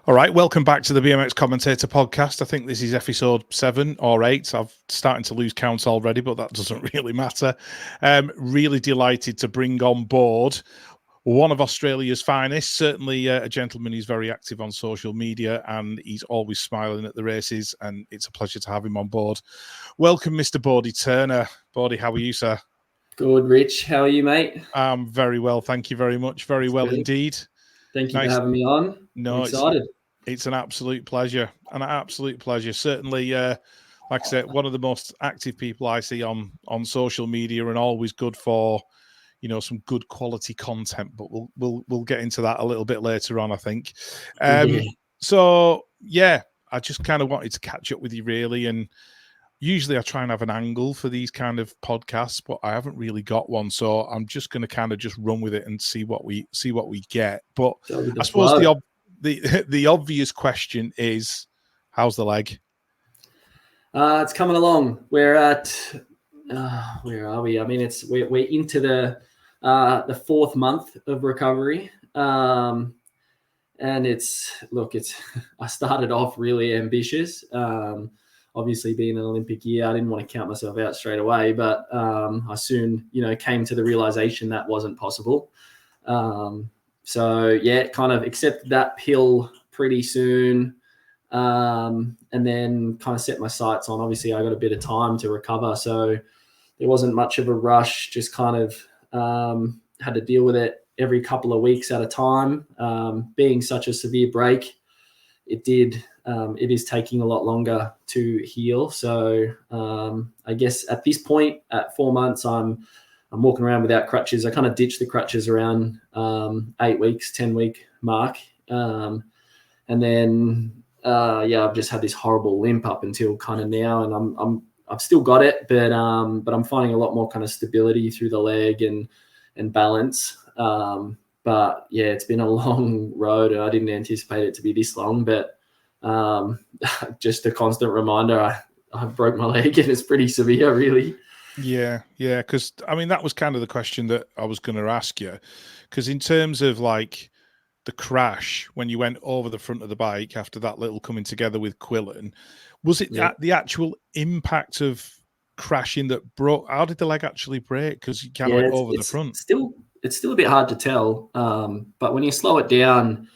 All right, welcome back to the BMX Commentator Podcast. I think this is episode 7 or 8. I'm starting to lose count already, but that doesn't really matter. Really delighted to bring on board one of Australia's finest, certainly a gentleman who's very active on social media, and he's always smiling at the races, and it's a pleasure to have him on board. Welcome, Mr. Bodi Turner. Bodi, how are you, sir? Good, Rich. How are you, mate? I'm very well, thank you very much. Very well indeed. Thank you for having me on. No, I'm excited. It's an absolute pleasure. An absolute pleasure. Certainly, like I said, one of the most active people I see on social media, and always good for, you know, some good quality content. But we'll get into that a little bit later on, I think. So yeah, I just kind of wanted to catch up with you, really. And usually I try and have an angle for these kind of podcasts, but I haven't really got one. So I'm just going to kind of just run with it and see what we get. But I suppose the obvious question is, how's the leg? It's coming along. We're at where are we? I mean, we're into the 4th month of recovery, and I started off really ambitious. Obviously, being an Olympic year, I didn't want to count myself out straight away, but I soon, came to the realization that wasn't possible. So yeah, kind of accepted that pill pretty soon, and then kind of set my sights on. Obviously, I got a bit of time to recover, so there wasn't much of a rush. Just kind of had to deal with it every couple of weeks at a time. Being such a severe break, it is taking a lot longer to heal. So I guess at this point, at 4 months, I'm walking around without crutches. I kind of ditched the crutches around 8 weeks, 10-week mark. And then, I've just had this horrible limp up until kind of now. And I've still got it, but I'm finding a lot more kind of stability through the leg and balance. But yeah, it's been a long road, and I didn't anticipate it to be this long, but just a constant reminder, I broke my leg, and it's pretty severe, really. Yeah, because I mean, that was kind of the question that I was going to ask you, because in terms of like the crash when you went over the front of the bike after that little coming together with Quillen, was it the actual impact of crashing that broke? How did the leg actually break? Because you kind of went over the front. It's still a bit hard to tell, but when you slow it down,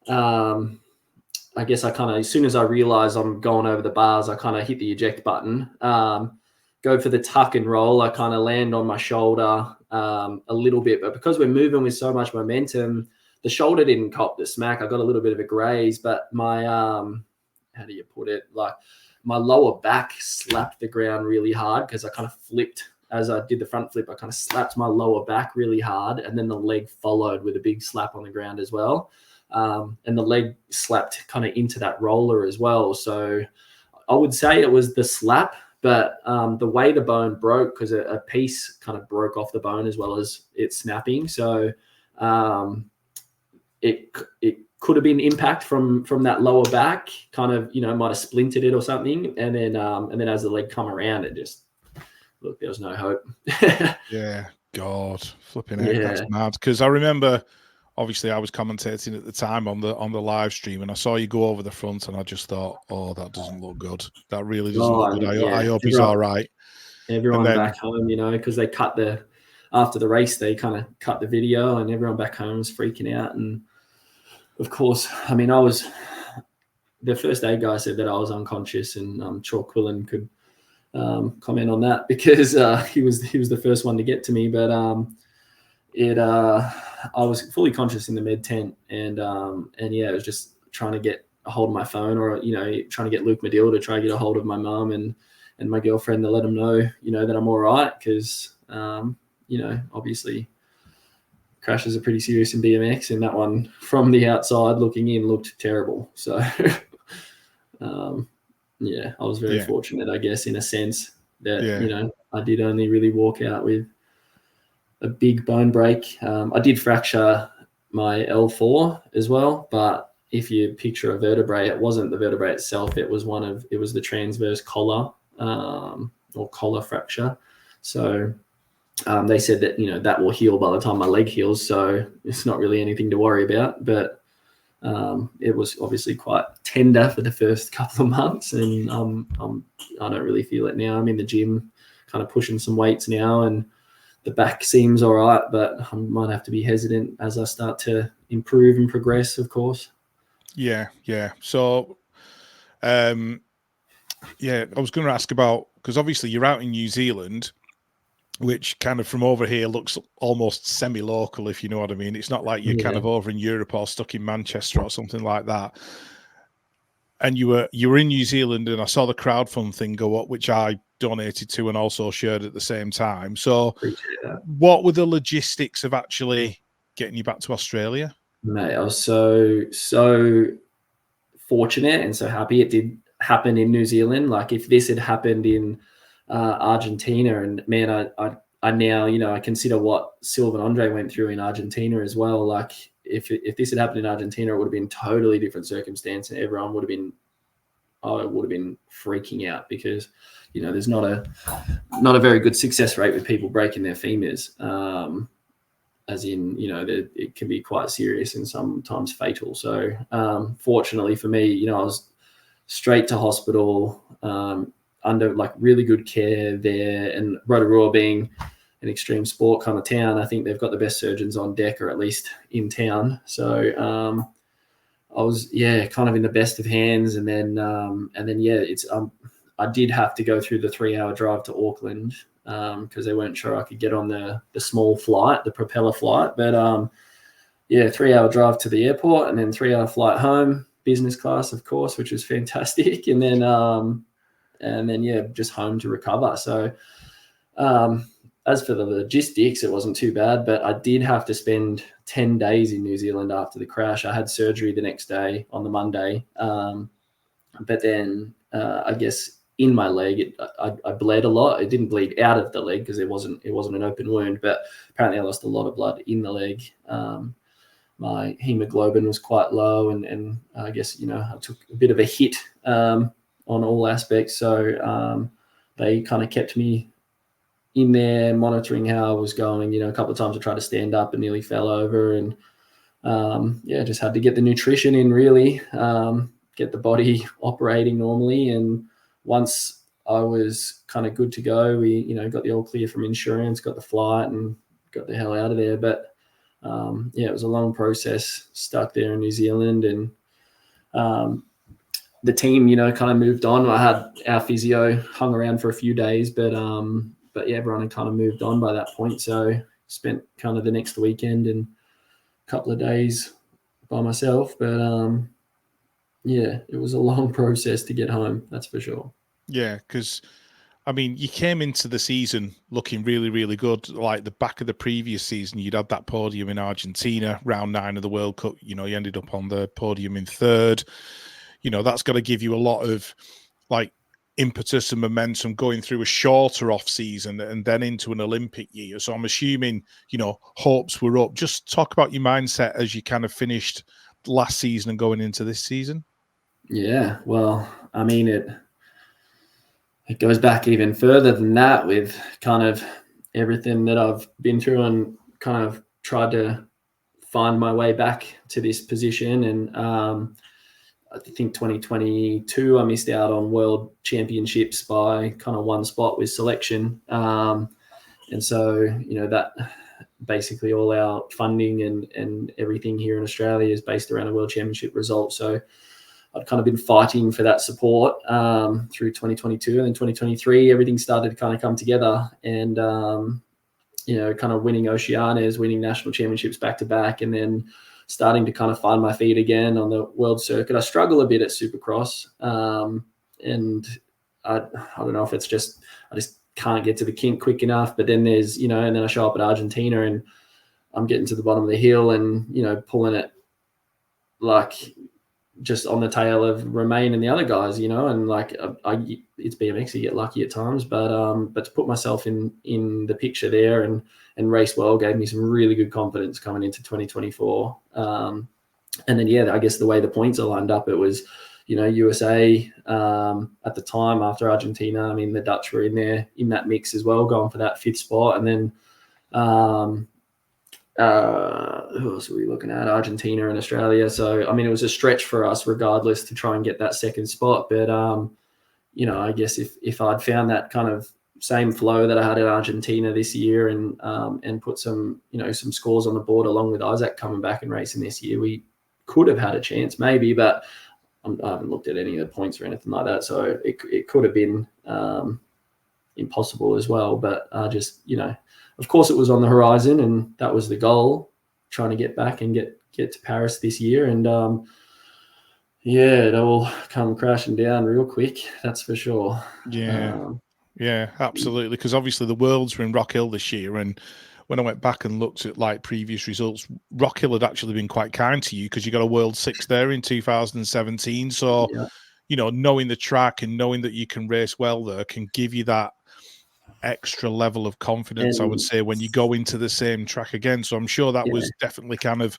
I guess I kind of, as soon as I realize I'm going over the bars, I kind of hit the eject button, go for the tuck and roll. I kind of land on my shoulder a little bit, but because we're moving with so much momentum, the shoulder didn't cop the smack. I got a little bit of a graze, but my, how do you put it? Like my lower back slapped the ground really hard because I kind of flipped as I did the front flip. I kind of slapped my lower back really hard, and then the leg followed with a big slap on the ground as well. And the leg slapped kind of into that roller as well. So I would say it was the slap, but the way the bone broke, because a piece kind of broke off the bone as well as it snapping. So it could have been impact from that lower back, kind of, might have splintered it or something. And then as the leg come around, it just, look, there was no hope. Yeah, God, flipping heck, that's mad. Because I remember, obviously, I was commentating at the time on the live stream, and I saw you go over the front, and I just thought, oh, that doesn't look good. That really doesn't look good. I hope he's all right. Everyone back home, because they after the race, they kind of cut the video, and everyone back home was freaking out. And of course, I mean, the first aid guy said that I was unconscious, and I'm sure Quillen could comment on that because he was the first one to get to me. But I was fully conscious in the med tent, and yeah, I was just trying to get a hold of my phone, or trying to get Luke Medill to try to get a hold of my mum and my girlfriend to let them know that I'm all right, because obviously crashes are pretty serious in BMX, and that one from the outside looking in looked terrible. So I was very fortunate, I guess, in a sense that I did only really walk out with a big bone break. I did fracture my L4 as well, but if you picture a vertebrae, it wasn't the vertebrae itself. It was the transverse collar or collar fracture. So they said that, that will heal by the time my leg heals. So it's not really anything to worry about. But it was obviously quite tender for the first couple of months, and I don't really feel it now. I'm in the gym, kind of pushing some weights now, and the back seems all right, but I might have to be hesitant as I start to improve and progress, of course. Yeah. So, yeah, I was going to ask about, because obviously you're out in New Zealand, which kind of from over here looks almost semi-local, if you know what I mean. It's not like you're kind of over in Europe or stuck in Manchester or something like that. And you were in New Zealand, and I saw the crowdfund thing go up, which I donated to and also shared at the same time. So what were the logistics of actually getting you back to Australia? Mate, I was so fortunate and so happy it did happen in New Zealand. Like, if this had happened in Argentina, and man, I now, you know, I consider what Silva and Andre went through in Argentina as well. Like, if this had happened in Argentina, it would have been totally different circumstance, and everyone would have been, freaking out, because, you know, there's not a very good success rate with people breaking their femurs. As in, you know, it can be quite serious and sometimes fatal. So fortunately for me, you know, I was straight to hospital, under like really good care there, and Rotorua being an extreme sport kind of town, I think they've got the best surgeons on deck, or at least in town. So I was, kind of in the best of hands. And then it's I did have to go through the 3-hour drive to Auckland, because they weren't sure I could get on the small flight, the propeller flight. But 3-hour drive to the airport, and then 3-hour flight home, business class, of course, which was fantastic. And then just home to recover. So as for the logistics, it wasn't too bad, but I did have to spend 10 days in New Zealand after the crash. I had surgery the next day on the Monday. But then I guess in my leg, I bled a lot. It didn't bleed out of the leg because it wasn't an open wound, but apparently I lost a lot of blood in the leg. My hemoglobin was quite low, and I guess, you know, I took a bit of a hit on all aspects. So they kind of kept me in there monitoring how I was going. You know, a couple of times I tried to stand up and nearly fell over, and just had to get the nutrition in, really, get the body operating normally. And once I was kind of good to go, we, you know, got the all clear from insurance, got the flight, and got the hell out of there. But it was a long process, stuck there in New Zealand. And the team, you know, kind of moved on. I had our physio hung around for a few days, but everyone had kind of moved on by that point. So spent kind of the next weekend and a couple of days by myself. But it was a long process to get home, that's for sure. Yeah, because I mean, you came into the season looking really, really good. Like the back of the previous season, you'd had that podium in Argentina, round 9 of the World Cup. You know, you ended up on the podium in 3rd. You know, that's got to give you a lot of like impetus and momentum going through a shorter off season and then into an Olympic year. So I'm assuming, you know, hopes were up. Just talk about your mindset as you kind of finished last season and going into this season. Yeah, well, I mean, it goes back even further than that, with kind of everything that I've been through and kind of tried to find my way back to this position. And I think 2022, I missed out on world championships by kind of one spot with selection. And so, you know, that basically all our funding and everything here in Australia is based around a world championship result. So I'd kind of been fighting for that support through 2022, and then 2023, everything started to kind of come together. And, kind of winning Oceanias, winning national championships back to back, and then starting to kind of find my feet again on the world circuit. I struggle a bit at Supercross, and I don't know if it's just I just can't get to the kink quick enough. But then there's, and then I show up at Argentina and I'm getting to the bottom of the hill and, pulling it like just on the tail of Romain and the other guys, and like it's BMX, you get lucky at times, but to put myself in the picture there and race well gave me some really good confidence coming into 2024. And then, I guess the way the points are lined up, it was, USA at the time after Argentina. I mean, the Dutch were in there in that mix as well, going for that 5th spot. And then who else were we looking at? Argentina and Australia. So, I mean, it was a stretch for us regardless to try and get that second spot. But, I guess if I'd found that kind of same flow that I had in Argentina this year and put some scores on the board along with Isaac coming back and racing this year, we could have had a chance maybe, but I haven't looked at any of the points or anything like that. So it could have been impossible as well. But of course it was on the horizon and that was the goal, trying to get back and get to Paris this year. And it all come crashing down real quick. That's for sure. Yeah, absolutely. Because obviously the Worlds were in Rock Hill this year, and when I went back and looked at like previous results, Rock Hill had actually been quite kind to you because you got a World Six there in 2017. So, knowing the track and knowing that you can race well there can give you that extra level of confidence, I would say, when you go into the same track again. So I'm sure that was definitely kind of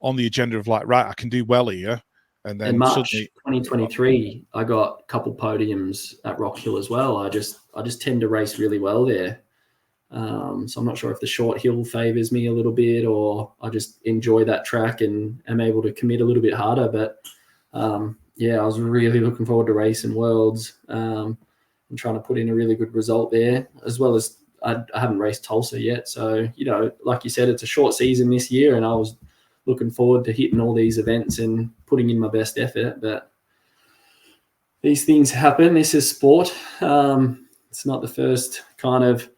on the agenda of like, right, I can do well here. And then in March 2023, I got a couple podiums at Rock Hill as well. I just tend to race really well there. So I'm not sure if the short hill favors me a little bit, or I just enjoy that track and am able to commit a little bit harder. But I was really looking forward to racing Worlds and trying to put in a really good result there, as well as I haven't raced Tulsa yet. So, like you said, it's a short season this year, and I was looking forward to hitting all these events and putting in my best effort. But these things happen. This is sport. It's not the first kind of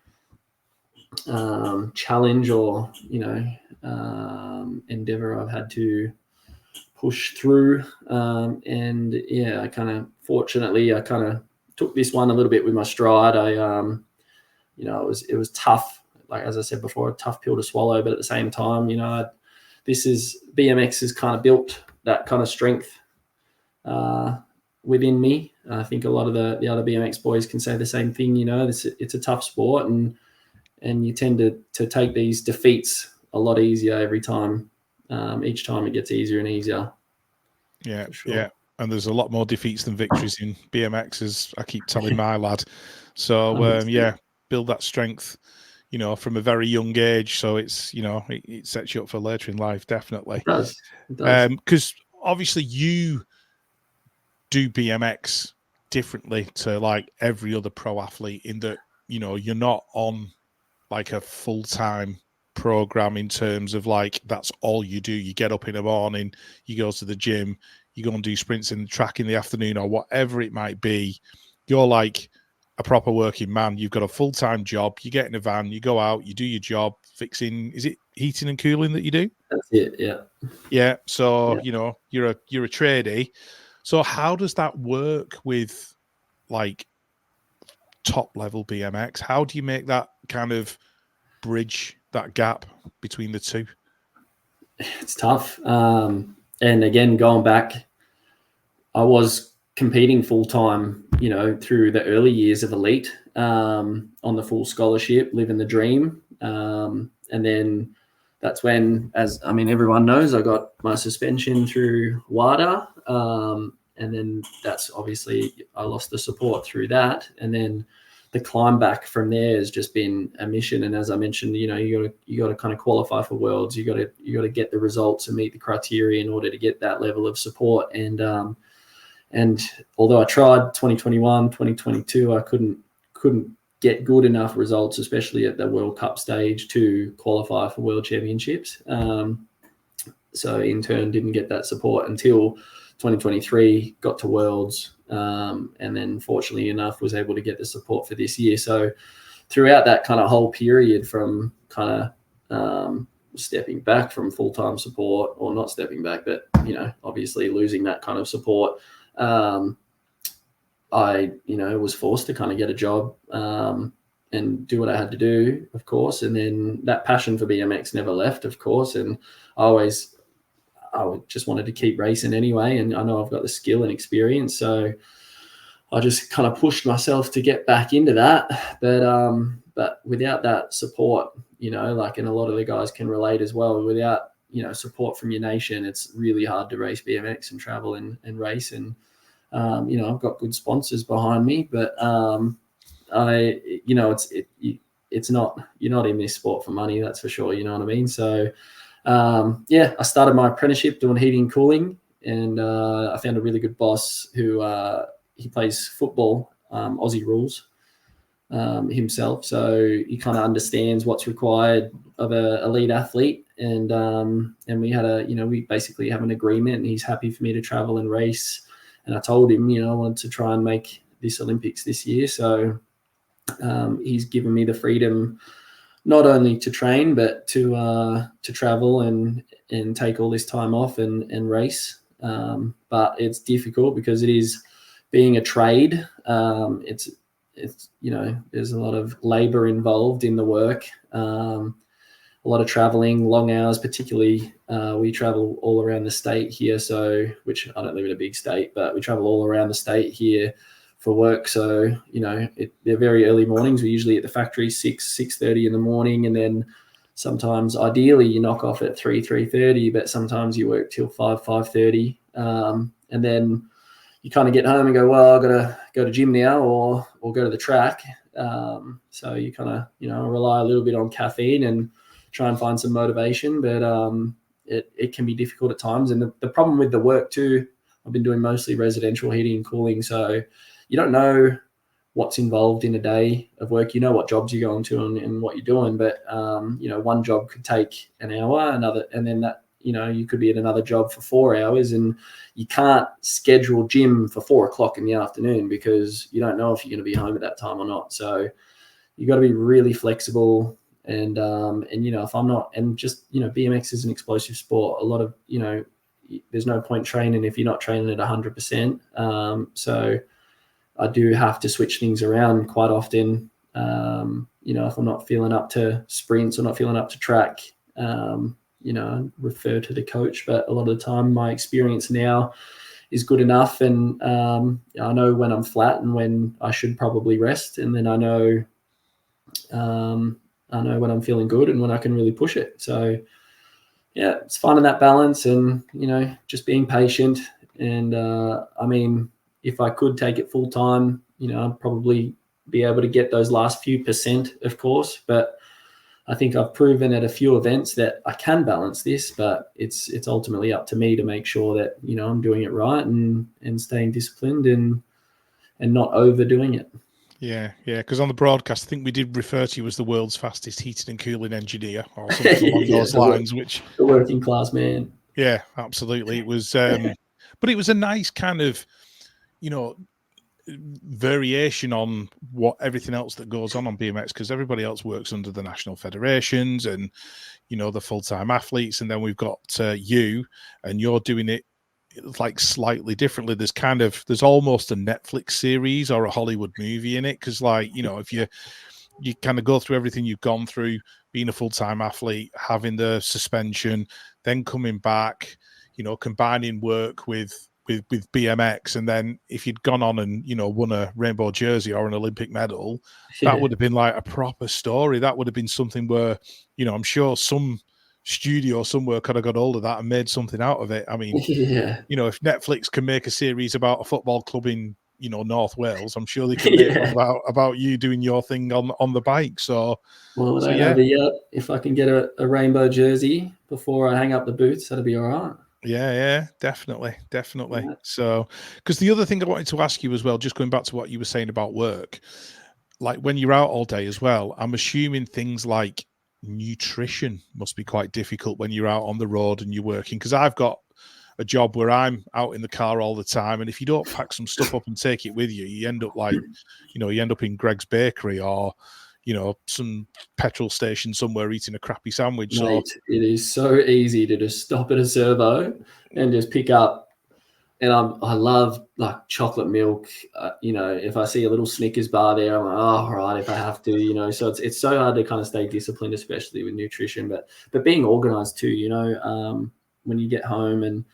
challenge or endeavor I've had to push through. I kind of took this one a little bit with my stride. It was tough. Like, as I said before, a tough pill to swallow, but at the same time, BMX has kind of built that kind of strength within me. I think a lot of the other BMX boys can say the same thing. It's a tough sport, and you tend to take these defeats a lot easier every time. Each time it gets easier and easier. Yeah, sure. Yeah. And there's a lot more defeats than victories in BMX, as I keep telling my lad. So, build that strength, from a very young age. So it's, it sets you up for later in life, definitely. It does. Because obviously you do BMX differently to like every other pro athlete in that, you're not on like a full-time program in terms of like, that's all you do. You get up in the morning, you go to the gym, you go and do sprints in the track in the afternoon or whatever it might be. You're like a proper working man. You've got a full-time job. You get in a van, you go out, you do your job fixing, is it heating and cooling that you do? That's it. Yeah. Yeah. So, you're a tradie. So how does that work with like top level BMX? How do you make that kind of bridge, that gap between the two? It's tough. And again, going back, I was competing full time, through the early years of Elite, on the full scholarship, living the dream. And then that's when, everyone knows, I got my suspension through WADA. And then that's obviously, I lost the support through that. And then the climb back from there has just been a mission. And as I mentioned, you got to kind of qualify for Worlds. You got to get the results and meet the criteria in order to get that level of support. And although I tried 2021, 2022, I couldn't get good enough results, especially at the World Cup stage, to qualify for World Championships. So in turn, didn't get that support until 2023, got to Worlds, and then fortunately enough was able to get the support for this year. So throughout that kind of whole period, from kind of stepping back from full-time support, or not stepping back, but obviously losing that kind of support, I was forced to kind of get a job and do what I had to do, of course. And then that passion for BMX never left, of course, and I just wanted to keep racing anyway, and I know I've got the skill and experience, so I just kind of pushed myself to get back into that. But without that support, and a lot of the guys can relate as well, without support from your nation, it's really hard to race BMX and travel and race. And I've got good sponsors behind me, but it's not, you're not in this sport for money, that's for sure. You know what I mean? So I started my apprenticeship doing heating and cooling, and I found a really good boss who he plays football, Aussie rules himself, so he kind of understands what's required of a elite athlete, and we basically have an agreement, and he's happy for me to travel and race. And I told him, I wanted to try and make this Olympics this year, so he's given me the freedom not only to train but to travel and take all this time off and race. But it's difficult because it is being a trade. It's there's a lot of labor involved in the work, a lot of traveling, long hours, particularly we travel all around the state here. So, which I don't live in a big state, but we travel all around the state here for work. So, they're very early mornings. We're usually at the factory 6:30 in the morning, and then sometimes, ideally, you knock off at 3:30, but sometimes you work till 5:30, and then you kind of get home and go, well, I've got to go to gym now or go to the track. So you kind of rely a little bit on caffeine and try and find some motivation, but it can be difficult at times. And the problem with the work too, I've been doing mostly residential heating and cooling, so you don't know what's involved in a day of work. You know what jobs you're going to and what you're doing, but one job could take an hour, another, and then that you could be at another job for 4 hours, and you can't schedule gym for 4:00 in the afternoon because you don't know if you're going to be home at that time or not. So you got to be really flexible. And if I'm not, and just BMX is an explosive sport. A lot of there's no point training if you're not training at 100%. So I do have to switch things around quite often. If I'm not feeling up to sprints or not feeling up to track, refer to the coach. But a lot of the time, my experience now is good enough, and I know when I'm flat and when I should probably rest, and then I know when I'm feeling good and when I can really push it. So yeah, it's finding that balance and just being patient. And if I could take it full time, I'd probably be able to get those last few percent, of course, but I think I've proven at a few events that I can balance this, but it's ultimately up to me to make sure that I'm doing it right and staying disciplined and not overdoing it. Yeah. Because on the broadcast, I think we did refer to you as the world's fastest heating and cooling engineer, or something along those lines. Which the working class man. Yeah, absolutely. It was, but it was a nice kind of, variation on what everything else that goes on BMX, because everybody else works under the national federations and the full-time athletes, and then we've got you, and you're doing it like slightly differently. There's almost a Netflix series or a Hollywood movie in it, because if you kind of go through everything you've gone through, being a full-time athlete, having the suspension, then coming back, combining work with BMX, and then if you'd gone on and won a rainbow jersey or an Olympic medal, that would have been like a proper story. That would have been something where I'm sure some studio somewhere could have got hold of that and made something out of it. I mean, if Netflix can make a series about a football club in North Wales, I'm sure they can make one about you doing your thing on the bike. So if I can get a rainbow jersey before I hang up the boots, that'll be all right. Yeah, definitely. Yeah. So, because the other thing I wanted to ask you as well, just going back to what you were saying about work, like when you're out all day as well, I'm assuming things like nutrition must be quite difficult when you're out on the road and you're working, because I've got a job where I'm out in the car all the time, and if you don't pack some stuff up and take it with you, you end up like, you end up in Greg's Bakery or some petrol station somewhere eating a crappy sandwich. Mate, it is so easy to just stop at a servo and just pick up. And I love like chocolate milk. If I see a little Snickers bar there, I'm like, oh, all right, if I have to, So it's so hard to kind of stay disciplined, especially with nutrition. But being organized too, when you get home and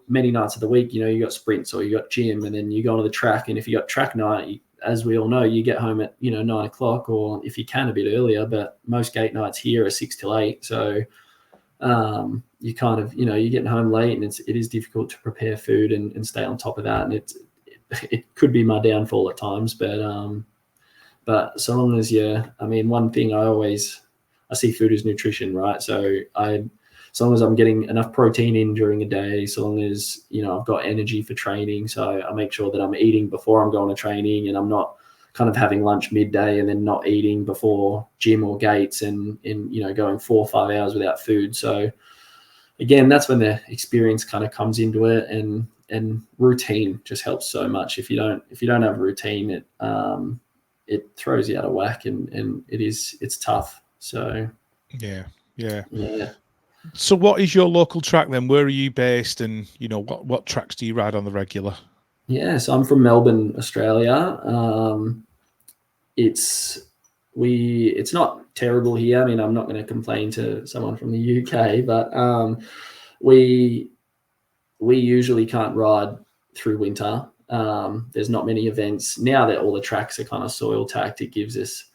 many nights of the week, you got sprints or you got gym, and then you go on the track. And if you got track night, as we all know, you get home at 9:00, or if you can a bit earlier. But most gate nights here are 6 till 8, so you kind of you're getting home late, and it is difficult to prepare food and stay on top of that. And it could be my downfall at times, but so long as one thing I always I see food as nutrition, right? So as long as I'm getting enough protein in during a day, so long as, you know, I've got energy for training. So I make sure that I'm eating before I'm going to training, and I'm not kind of having lunch midday and then not eating before gym or gates, and you know, going 4 or 5 hours without food. So again, that's when the experience kind of comes into it, and routine just helps so much. If you don't have a routine, it throws you out of whack, and it's tough. So yeah. So what is your local track then? Where are you based, and you know, what tracks do you ride on the regular? Yeah, so I'm from Melbourne, Australia. It's not terrible here. I mean, I'm not going to complain to someone from the UK, but we usually can't ride through winter. There's not many events now that all the tracks are kind of soil tacked. It gives us,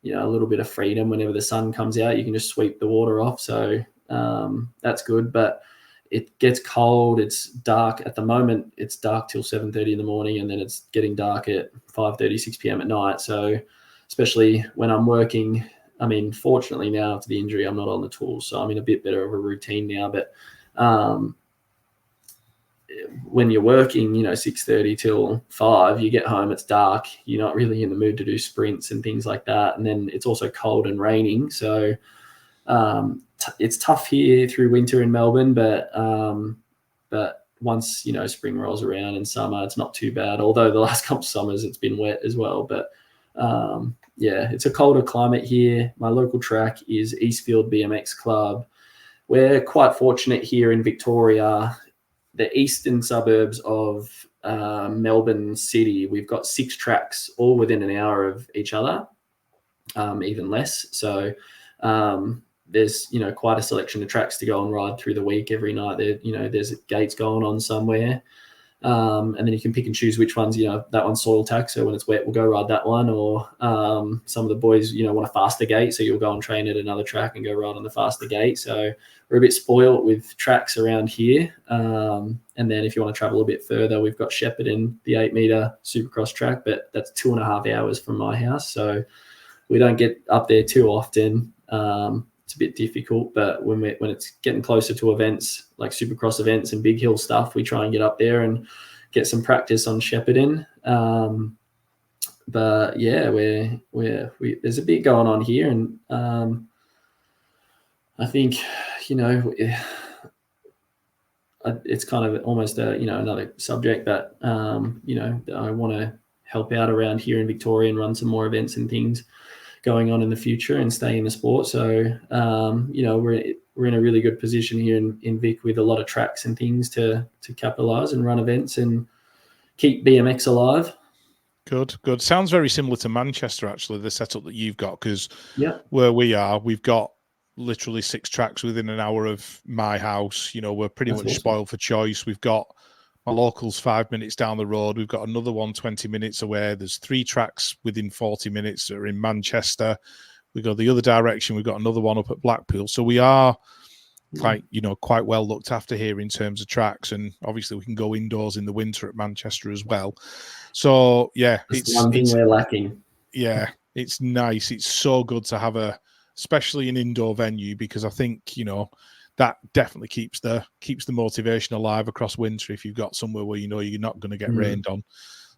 you know, a little bit of freedom. Whenever the sun comes out, you can just sweep the water off. So that's good. But it gets cold. It's dark at the moment. It's dark till 7:30 in the morning, and then it's getting dark at 5:30, 6 p.m. at night. So especially when I'm working, I mean, fortunately now after the injury, I'm not on the tools, so I'm in a bit better of a routine now. But when you're working, you know, 6:30 till 5, you get home, it's dark, you're not really in the mood to do sprints and things like that. And then it's also cold and raining. So it's tough here through winter in Melbourne, but once, you know, spring rolls around and summer, it's not too bad. Although the last couple of summers it's been wet as well. But yeah, it's a colder climate here. My local track is Eastfield BMX Club. We're quite fortunate here in Victoria, the eastern suburbs of Melbourne City. We've got 6 tracks all within an hour of each other, even less. So there's, you know, quite a selection of tracks to go and ride through the week. Every night there, you know, there's gates going on somewhere. And then you can pick and choose which ones, you know, that one's soil tack, so when it's wet, we'll go ride that one. Or some of the boys, you know, want a faster gate, so you'll go and train at another track and go ride on the faster gate. So we're a bit spoiled with tracks around here. And then if you want to travel a bit further, we've got Shepparton, the 8-meter supercross track, but that's 2.5 hours from my house. So we don't get up there too often. It's a bit difficult, but when it's getting closer to events like supercross events and big hill stuff, we try and get up there and get some practice on Shepparton. But yeah, there's a bit going on here, and I think, you know, it's kind of almost another subject, but you know, I want to help out around here in Victoria and run some more events and things going on in the future and stay in the sport. So you know, we're in a really good position here in Vic with a lot of tracks and things to capitalize and run events and keep BMX alive. Good. Sounds very similar to Manchester, actually, the setup that you've got, because yeah, where we are, we've got literally 6 tracks within an hour of my house. You know, we're pretty much spoiled for choice. We've got my locals 5 minutes down the road. We've got another one 20 minutes away. There's 3 tracks within 40 minutes that are in Manchester. We go the other direction. We've got another one up at Blackpool. So we are quite well looked after here in terms of tracks. And obviously we can go indoors in the winter at Manchester as well. So yeah, it's one thing we're lacking. Yeah, it's nice. It's so good to have especially an indoor venue, because I think, you know, that definitely keeps the motivation alive across winter if you've got somewhere where you know you're not going to get rained on.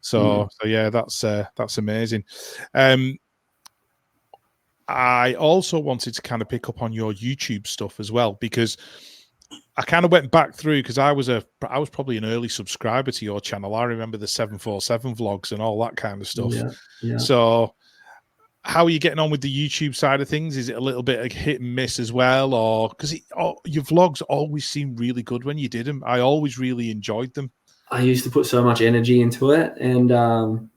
So yeah, that's amazing. I also wanted to kind of pick up on your YouTube stuff as well, because I kind of went back through, because I was probably an early subscriber to your channel. I remember the 747 vlogs and all that kind of stuff. Yeah. So how are you getting on with the YouTube side of things? Is it a little bit like hit and miss as well? Or because your vlogs always seem really good when you did them. I always really enjoyed them. I used to put so much energy into it, and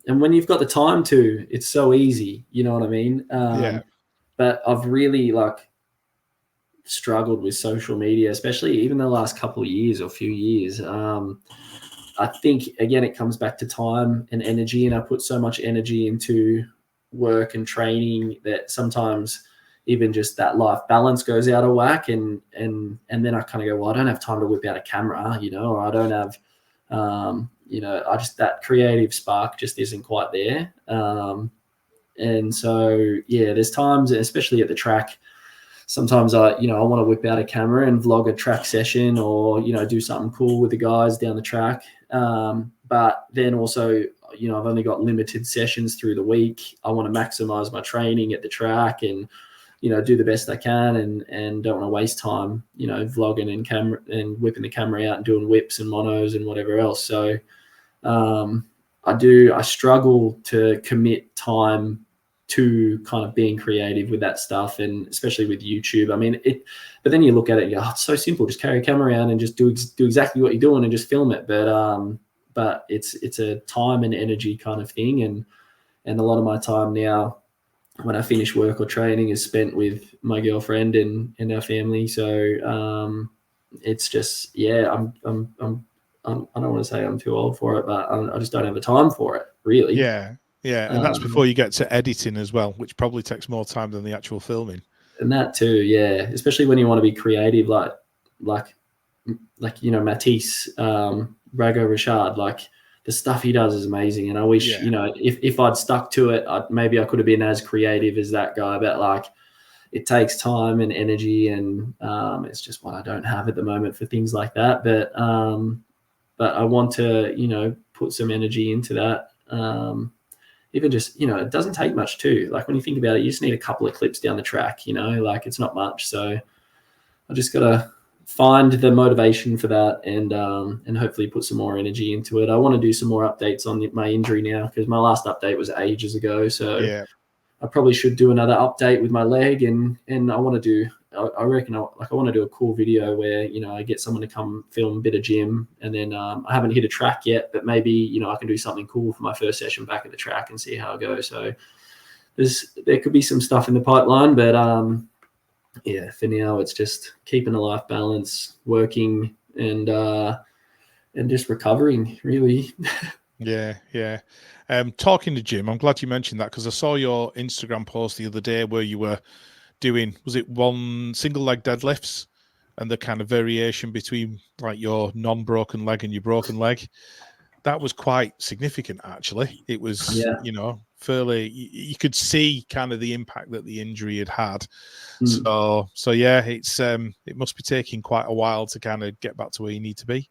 when you've got the time to, it's so easy. You know what I mean? Yeah. But I've really struggled with social media, especially even the last couple of years or few years. I think again it comes back to time and energy, and I put so much energy into work and training that sometimes even just that life balance goes out of whack, and then I kind of go, well, I don't have time to whip out a camera, you know, or I don't have you know, I just, that creative spark just isn't quite there. And so yeah, there's times, especially at the track, sometimes I want to whip out a camera and vlog a track session, or, do something cool with the guys down the track. But then also, I've only got limited sessions through the week. I want to maximize my training at the track and, do the best I can, and don't want to waste time, vlogging and camera and whipping the camera out and doing whips and monos and whatever else. So I struggle to commit time to kind of being creative with that stuff, and especially with YouTube. I mean, but then you look at it and go, oh, it's so simple. Just carry a camera around and just do exactly what you're doing and just film it. But it's a time and energy kind of thing. And a lot of my time now, when I finish work or training, is spent with my girlfriend and our family. So it's just, yeah, I don't want to say I'm too old for it, but I just don't have the time for it, really. Yeah. Yeah, and that's before you get to editing as well, which probably takes more time than the actual filming. And that too, yeah. Especially when you want to be creative, like Matisse, Rago Richard, like the stuff he does is amazing. And I wish, if I'd stuck to it, maybe I could have been as creative as that guy. But like, it takes time and energy, and it's just what I don't have at the moment for things like that. But I want to, put some energy into that. Even just, it doesn't take much too. Like when you think about it, you just need a couple of clips down the track, like it's not much. So I just got to find the motivation for that, and hopefully put some more energy into it. I want to do some more updates on my injury now, because my last update was ages ago. So yeah. I probably should do another update with my leg, and I want to do, I reckon I want to do a cool video where, I get someone to come film a bit of gym, and then I haven't hit a track yet, but maybe, I can do something cool for my first session back at the track and see how it goes. So there could be some stuff in the pipeline, but yeah, for now it's just keeping a life balance, working, and just recovering, really. Yeah. Talking to gym, I'm glad you mentioned that, because I saw your Instagram post the other day where you were doing, was it one single leg deadlifts, and the kind of variation between like your non-broken leg and your broken leg? That was quite significant, actually. It was, fairly, you could see kind of the impact that the injury had had. So yeah, it must be taking quite a while to kind of get back to where you need to be.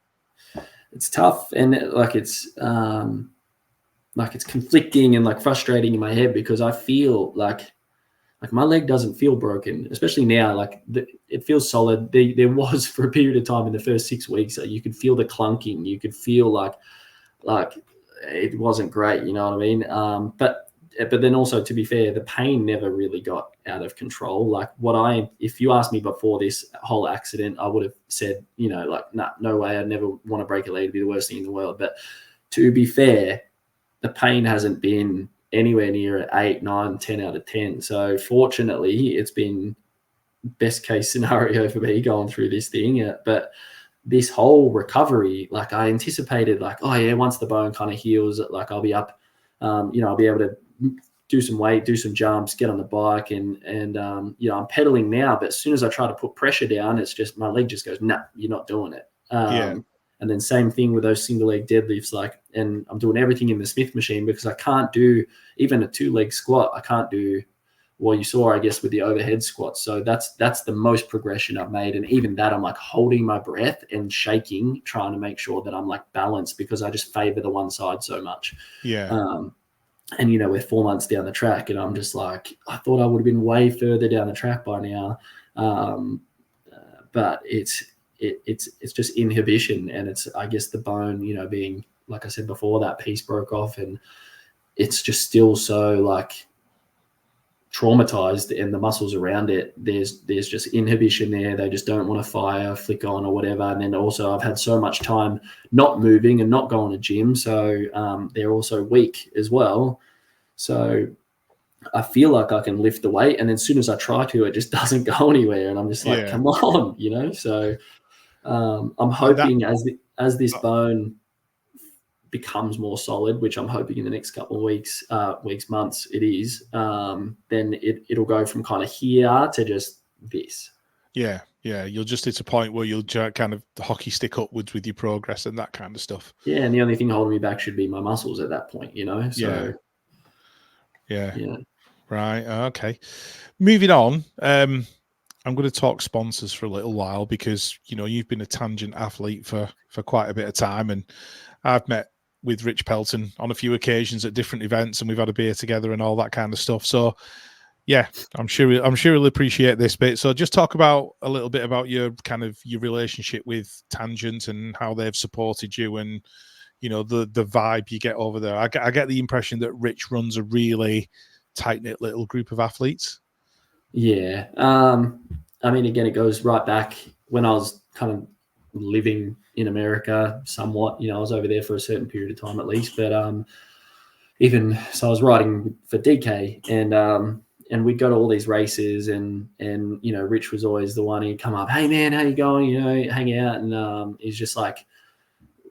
It's tough, and it's conflicting and like frustrating in my head, because I feel like my leg doesn't feel broken, especially now. Like it feels solid. There was, for a period of time in the first 6 weeks, you could feel the clunking. You could feel like it wasn't great. You know what I mean? But then also, to be fair, the pain never really got out of control. Like if you asked me before this whole accident, I would have said, nah, no way. I'd never want to break a leg. It'd be the worst thing in the world. But to be fair, the pain hasn't been anywhere near an 8, 9, 10 out of 10. So fortunately, it's been best case scenario for me going through this thing. But this whole recovery, like I anticipated, like, oh yeah, once the bone kind of heals, like I'll be up, I'll be able to do some weight, do some jumps, get on the bike, and I'm pedaling now. But as soon as I try to put pressure down, it's just my leg just goes, nah, you're not doing it. And then same thing with those single leg deadlifts, and I'm doing everything in the Smith machine, because I can't do even a 2-leg squat. I can't do, well, you saw, I guess, with the overhead squats. So that's the most progression I've made. And even that, I'm like holding my breath and shaking, trying to make sure that I'm like balanced, because I just favor the one side so much. Yeah. And, we're 4 months down the track, and I'm just like, I thought I would have been way further down the track by now. But it's just inhibition, and it's, I guess, the bone, being, like I said before, that piece broke off, and it's just still so like traumatized, and the muscles around it, there's just inhibition there. They just don't want to fire, flick on, or whatever. And then also I've had so much time not moving and not going to gym, so they're also weak as well. So I feel like I can lift the weight, and then as soon as I try to, it just doesn't go anywhere, and I'm just like, come on, So I'm hoping as this bone becomes more solid, which I'm hoping in the next couple of weeks, months, it is, then it'll go from kind of here to just this. Yeah. You'll just hit a point where you'll kind of hockey stick upwards with your progress and that kind of stuff. Yeah, and the only thing holding me back should be my muscles at that point, So yeah. Right. Okay. Moving on. I'm going to talk sponsors for a little while, because you've been a Tangent athlete for quite a bit of time, and I've met with Rich Pelton on a few occasions at different events, and we've had a beer together and all that kind of stuff. So yeah, I'm sure he'll appreciate this bit. So just talk about a little bit about your relationship with Tangent and how they've supported you, and the vibe you get over there. I get the impression that Rich runs a really tight-knit little group of athletes. Yeah. I mean, again, it goes right back when I was kind of living in America somewhat. I was over there for a certain period of time at least. But even so, I was riding for DK, and we'd go to all these races, and Rich was always the one who'd come up, "Hey man, how you going?" Hang out, and he's just like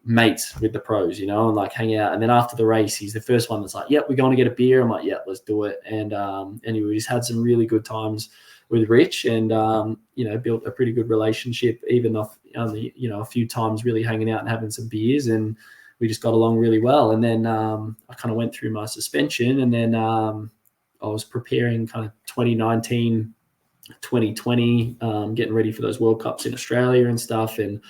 mates with the pros, and like hang out. And then after the race, he's the first one that's like, "Yep, we're going to get a beer." I'm like, "Yep, let's do it." And anyway, he's had some really good times with Rich, and built a pretty good relationship, even off a few times really hanging out and having some beers, and we just got along really well. And then I kind of went through my suspension, and then I was preparing kind of 2019, 2020, getting ready for those World Cups in Australia and stuff, and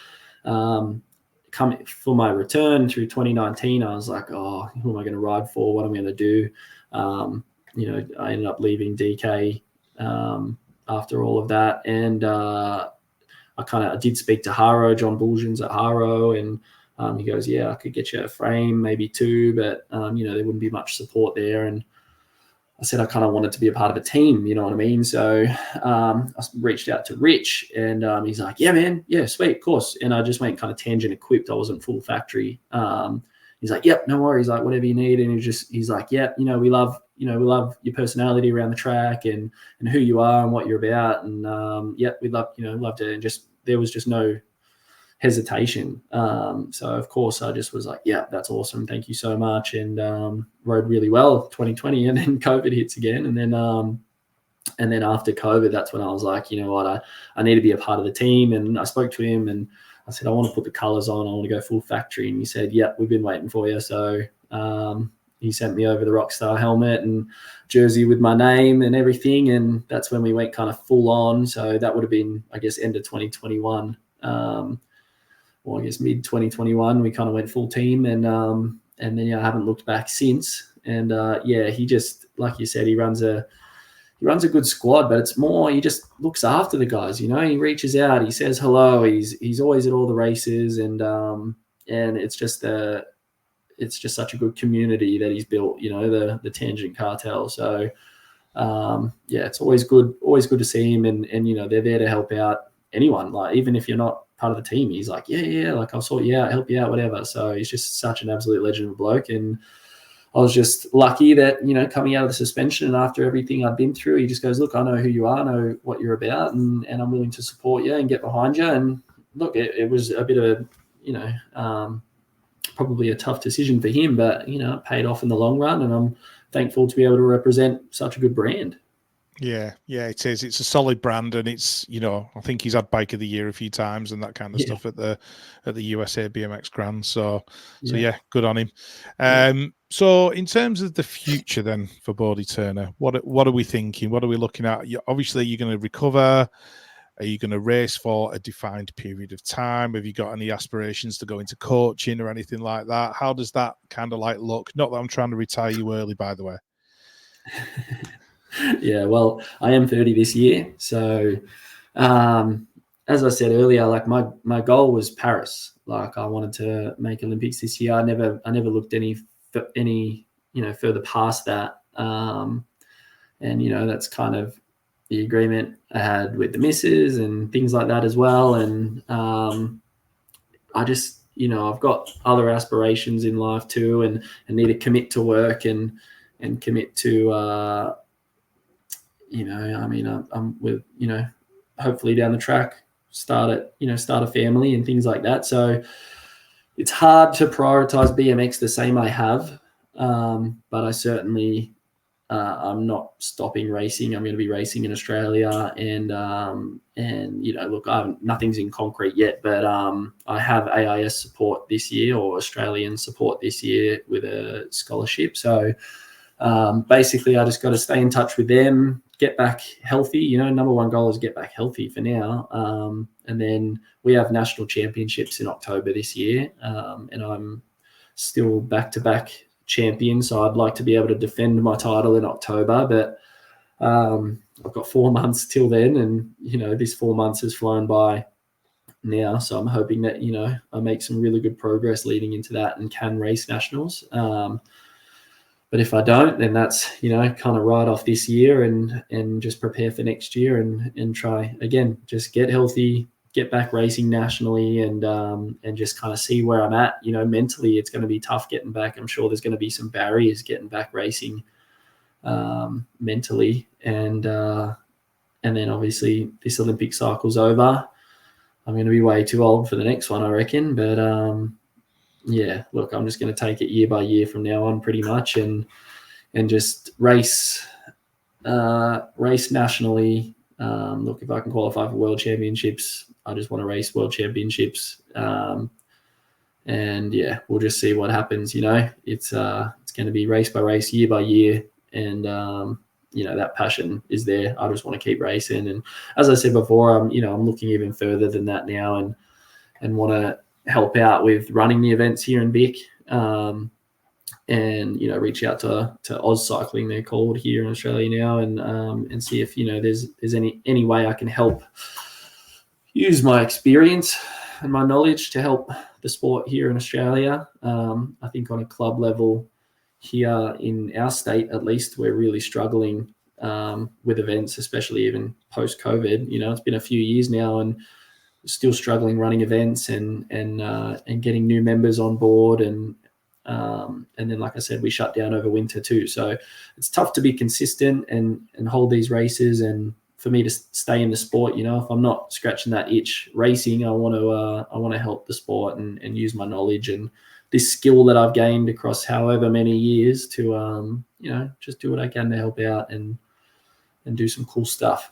coming for my return through 2019, I was like, oh, who am I going to ride for? What am I going to do? I ended up leaving DK after all of that. And I did speak to Haro, John Bulgens at Haro, and he goes, yeah, I could get you a frame, maybe two, but, there wouldn't be much support there. And I said I kind of wanted to be a part of a team, you know what I mean? So I reached out to Rich, and he's like, yeah, man, yeah, sweet, of course. And I just went kind of Tangent equipped. I wasn't full factory. He's like, yep, no worries, like whatever you need. And he's like, yeah, we love your personality around the track and who you are and what you're about. And yep, we'd love to. And just there was just no hesitation. So of course I just was like, yeah, that's awesome. Thank you so much. And rode really well 2020, and then COVID hits again. And then after COVID, that's when I was like, you know what, I need to be a part of the team. And I spoke to him and I said, I want to put the colors on. I want to go full factory. And he said, yeah, we've been waiting for you. So he sent me over the Rockstar helmet and jersey with my name and everything. And that's when we went kind of full on. So that would have been, I guess, end of 2021. Well, I guess mid 2021, we kind of went full team, and then I haven't looked back since. And he just, like you said, he runs a good squad, but it's more he just looks after the guys. He reaches out, he says hello, he's always at all the races, and it's just such a good community that he's built. The Tangent Cartel. So it's always good to see him, and they're there to help out anyone. Like even if you're not part of the team, he's like, yeah, like I'll sort you out, help you out, whatever. So he's just such an absolute legend of a bloke. And I was just lucky that, coming out of the suspension and after everything I'd been through, he just goes, look, I know who you are, I know what you're about, and I'm willing to support you and get behind you. And look, it was a bit of a, probably a tough decision for him, but, it paid off in the long run, and I'm thankful to be able to represent such a good brand. Yeah, it is. It's a solid brand, and it's I think he's had Bike of the Year a few times and that kind of stuff at the USA BMX Grand. So yeah, good on him. So in terms of the future then for Bodi Turner, what are we thinking? What are we looking at? Obviously, you're going to recover. Are you going to race for a defined period of time? Have you got any aspirations to go into coaching or anything like that? How does that kind of like look? Not that I'm trying to retire you early, by the way. Yeah, well, I am 30 this year. So as I said earlier, like my goal was Paris. Like I wanted to make Olympics this year. I never looked any further past that. And that's kind of the agreement I had with the missus and things like that as well. And I just, I've got other aspirations in life too, and need to commit to work and commit to I'm with, hopefully down the track, start a family and things like that. So it's hard to prioritize BMX the same I have. But I certainly, I'm not stopping racing. I'm going to be racing in Australia, and look, nothing's in concrete yet, but I have AIS support this year, or Australian support this year, with a scholarship. So basically I just got to stay in touch with them, get back healthy. You know, number one goal is get back healthy for now. And then we have national championships in October this year, and I'm still back-to-back champion, so I'd like to be able to defend my title in October. But I've got 4 months till then, and you know, this 4 months has flown by now, so I'm hoping that, you know, I make some really good progress leading into that and can race nationals. But if I don't, then that's, you know, kind of write off this year and just prepare for next year and try again, just get healthy, get back racing nationally, and just kind of see where I'm at. You know, mentally, it's going to be tough getting back. I'm sure there's going to be some barriers getting back racing mentally, and then obviously this Olympic cycle's over. I'm going to be way too old for the next one, I reckon. But yeah, look, I'm just going to take it year by year from now on, pretty much, and just race nationally. Look, if I can qualify for world championships, I just want to race world championships. And yeah, we'll just see what happens. You know, it's going to be race by race, year by year, and you know, that passion is there. I just want to keep racing. And as I said before, I'm looking even further than that now, and want to help out with running the events here in Vic, and, you know, reach out to Oz Cycling, they're called here in Australia now, and see if, you know, there's any way I can help use my experience and my knowledge to help the sport here in Australia. I think on a club level, here in our state, at least, we're really struggling with events, especially even post-COVID. You know, it's been a few years now, and still struggling running events and getting new members on board, and then, like I said, we shut down over winter too. So it's tough to be consistent and hold these races, and for me to stay in the sport. You know, if I'm not scratching that itch racing, I want to help the sport and use my knowledge and this skill that I've gained across however many years to, you know, just do what I can to help out and do some cool stuff.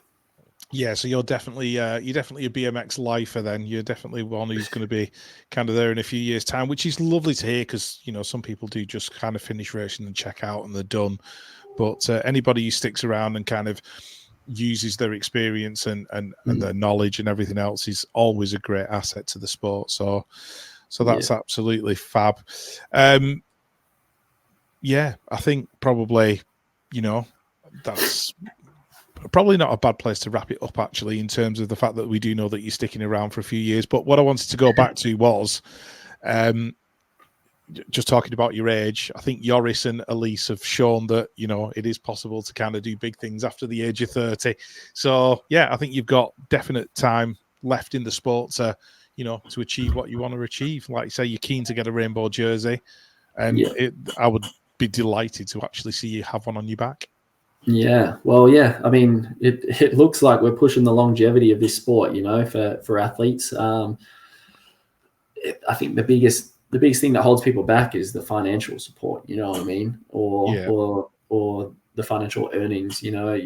Yeah, so you're definitely a BMX lifer then. You're definitely one who's going to be kind of there in a few years' time, which is lovely to hear, because, you know, some people do just kind of finish racing and check out and they're done. But anybody who sticks around and kind of uses their experience and their knowledge and everything else is always a great asset to the sport. So that's absolutely fab. Yeah, I think probably, you know, that's probably not a bad place to wrap it up, actually, in terms of the fact that we do know that you're sticking around for a few years. But what I wanted to go back to was just talking about your age. I think Joris and Elise have shown that, you know, it is possible to kind of do big things after the age of 30. So yeah, I think you've got definite time left in the sport to, you know, to achieve what you want to achieve. Like you say, you're keen to get a rainbow jersey, and I would be delighted to actually see you have one on your back. Yeah, well, yeah. I mean, it looks like we're pushing the longevity of this sport, you know, for athletes. I think the biggest thing that holds people back is the financial support. You know what I mean, or the financial earnings. You know,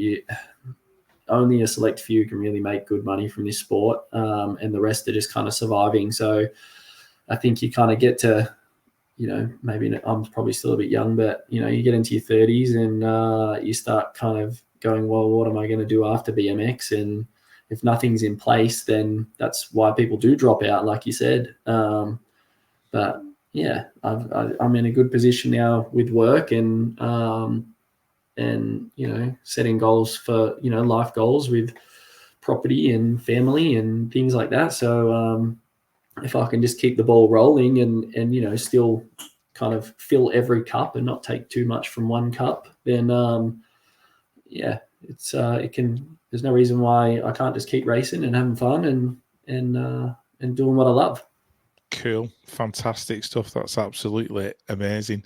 only a select few can really make good money from this sport, and the rest are just kind of surviving. So I think you kind of get to, you know, maybe I'm probably still a bit young, but, you know, you get into your 30s and you start kind of going, well, what am I going to do after BMX? And if nothing's in place, then that's why people do drop out, like you said. But yeah, I'm in a good position now with work and you know, setting goals for, you know, life goals with property and family and things like that. So if I can just keep the ball rolling and you know, still kind of fill every cup and not take too much from one cup, then yeah, it's there's no reason why I can't just keep racing and having fun and doing what I love. Cool, fantastic stuff. That's absolutely amazing.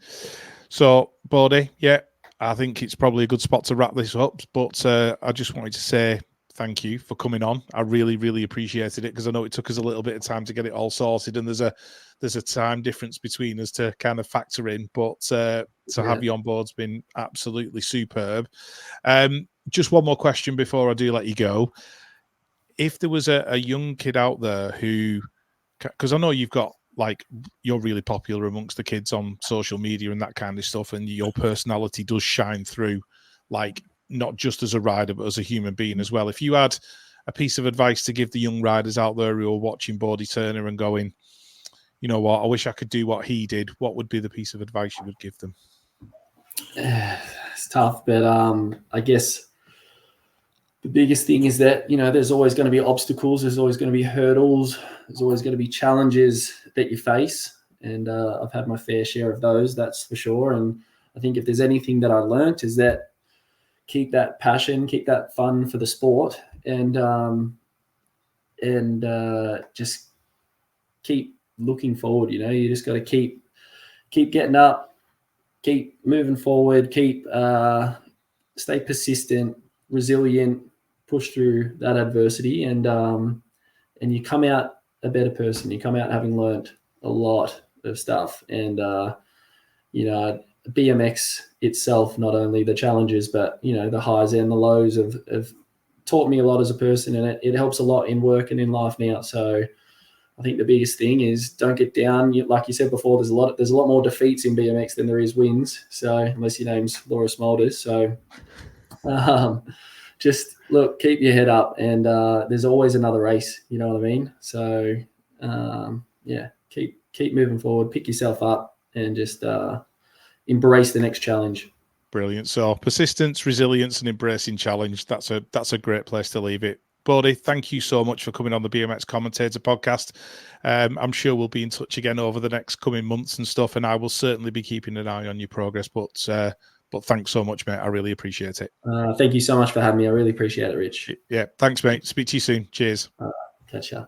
So, Bodi, yeah, I think it's probably a good spot to wrap this up. But I just wanted to say thank you for coming on. I really, really appreciated it, because I know it took us a little bit of time to get it all sorted, and there's a time difference between us to kind of factor in. But to have you on board's been absolutely superb. Just one more question before I do let you go. If there was a young kid out there who, because I know you've got, like, you're really popular amongst the kids on social media and that kind of stuff, and your personality does shine through, like, not just as a rider, but as a human being as well. If you had a piece of advice to give the young riders out there who are watching Bodi Turner and going, you know what, I wish I could do what he did, what would be the piece of advice you would give them? It's tough, but I guess the biggest thing is that, you know, there's always going to be obstacles, there's always going to be hurdles, there's always going to be challenges that you face, and I've had my fair share of those, that's for sure. And I think if there's anything that I learned is that keep that passion, keep that fun for the sport, and just keep looking forward. You know, you just got to keep getting up, keep moving forward, stay persistent, resilient, push through that adversity, and you come out a better person. You come out having learned a lot of stuff, and you know, BMX itself, not only the challenges, but, you know, the highs and the lows have taught me a lot as a person, and it helps a lot in work and in life now. So I think the biggest thing is don't get down. Like you said before, there's a lot more defeats in BMX than there is wins. So unless your name's Laura Smolders. So just look, keep your head up, and there's always another race. You know what I mean? So yeah, keep moving forward, pick yourself up, and just embrace the next challenge. Brilliant. So persistence, resilience, and embracing challenge. That's a great place to leave it. Bodi, thank you so much for coming on the BMX Commentator podcast. I'm sure we'll be in touch again over the next coming months and stuff, and I will certainly be keeping an eye on your progress. But thanks so much, mate. I really appreciate it. Thank you so much for having me. I really appreciate it, Rich. Yeah, thanks, mate. Speak to you soon. Cheers. Catch ya.